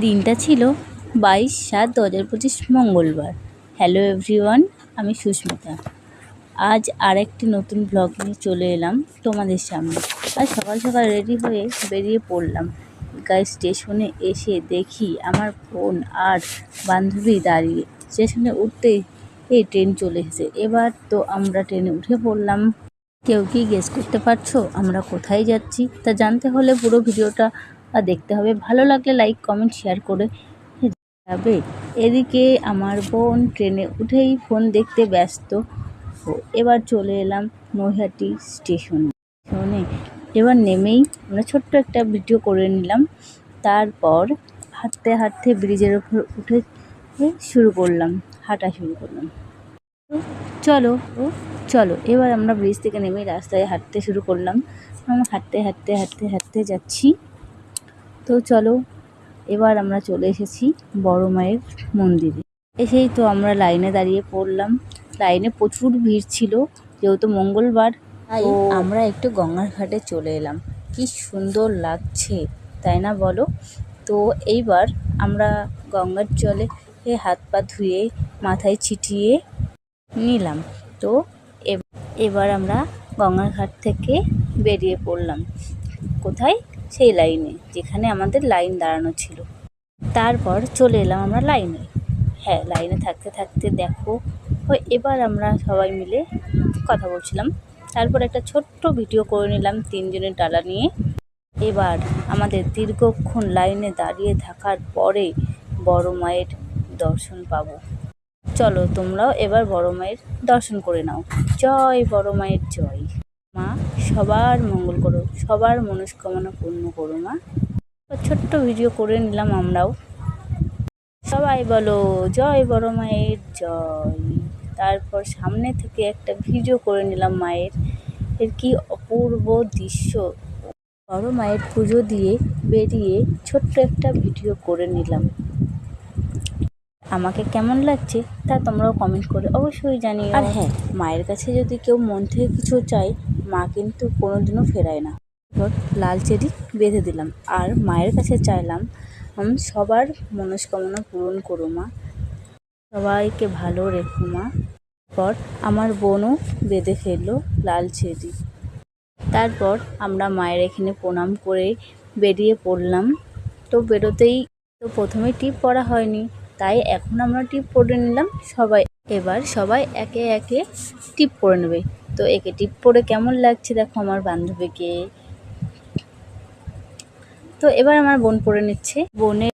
দিনটা ছিল 22/7/2025 মঙ্গলবার। হ্যালো এভরিওয়ান, আমি সুস্মিতা। আজ আরেকটি নতুন ব্লগ নিয়ে চলে এলাম তোমাদের সামনে। আজ সকাল সকাল রেডি হয়ে বেরিয়ে পড়লাম। স্টেশনে এসে দেখি আমার বোন আর বান্ধবী দাঁড়িয়ে। স্টেশনে উঠতেই ট্রেন চলে এসেছে। এবার তো আমরা ট্রেনে উঠে পড়লাম। কেউ কি গেস করতে পারছো আমরা কোথায় যাচ্ছি? তা জানতে হলে পুরো ভিডিওটা দেখতে হবে। ভালো লাগলে লাইক, কমেন্ট, শেয়ার করে যাবে। এদিকে আমার বোন ট্রেনে উঠেই ফোন দেখতে ব্যস্ত। এবার চলে এলাম নৈহাটি স্টেশনে। এবার নেমেই আমরা ছোট্ট একটা ভিডিও করে নিলাম। তারপর হাঁটতে হাঁটতে ব্রিজের ওপর উঠে হাঁটা শুরু করলাম। চলো চলো এবার আমরা ব্রিজ থেকে নেমে রাস্তায় হাঁটতে শুরু করলাম। আমরা হাঁটতে হাঁটতে হাঁটতে হাঁটতে যাচ্ছি। তো চলো এবার আমরা চলে এসেছি বড় মায়ের মন্দিরে। এসেই তো আমরা লাইনে দাঁড়িয়ে পড়লাম। লাইনে প্রচুর ভিড় ছিল, যেহেতু মঙ্গলবার, তাই আমরা একটু গঙ্গার ঘাটে চলে এলাম। কি সুন্দর লাগছে, তাই না বলো? তো এইবার আমরা গঙ্গার জলে হাত পা ধুয়ে মাথায় ছিটিয়ে নিলাম। তো এবার আমরা গঙ্গার ঘাট থেকে বেরিয়ে পড়লাম। কোথায়? সেই লাইনে, যেখানে আমাদের লাইন দাঁড়ানো ছিল। তারপর চলে এলাম আমরা লাইনে। লাইনে থাকতে থাকতে দেখো এবার আমরা সবাই মিলে কথা বলছিলাম। তারপর একটা ছোট্ট ভিডিও করে নিলাম তিনজনের ডালা নিয়ে। এবার আমাদের দীর্ঘক্ষণ লাইনে দাঁড়িয়ে থাকার পরে বড় মায়ের দর্শন পাবো। চলো তোমরাও এবার বড় মায়ের দর্শন করে নাও। জয় বড় মায়ের জয়। মা সবার মঙ্গল করো, সবার মনস্কামনা পূর্ণ করো মা। ছোট্ট ভিডিও করে নিলাম আমরাও। সবাই বলো জয় বড় মায়ের জয়। তারপর সামনে থেকে একটা ভিডিও করে নিলাম মায়ের। কি অপূর্ব দৃশ্য। বড় মায়ের পুজো দিয়ে বেরিয়ে ছোট্ট একটা ভিডিও করে নিলাম। আমাকে কেমন লাগছে তা তোমরাও কমেন্ট করে অবশ্যই জানিও। আর মায়ের কাছে যদি কেউ মন থেকে কিছু চায়, মা কিন্তু কোনোদিনও ফেরায় না। লাল চেরি বেঁধে দিলাম আর মায়ের কাছে চাইলাম সবার মনস্কামনা পূরণ করো মা, সবাইকে ভালো রেখো মা। তারপর আমার বোনও বেঁধে ফেললো লাল চেরি। তারপর আমরা মায়ের এখানে প্রণাম করে বেরিয়ে পড়লাম। তো বেরোতেই তো প্রথমে টিপ পরা হয়নি, তাই এখন আমরা টিপ পরে নিলাম সবাই। এবার সবাই একে একে টিপ পরে নেবে। তো একে টিপ পরে কেমন লাগছে দেখো আমার বান্ধবীকে। তো এবার আমার বোন পরে নিচ্ছে। বোনের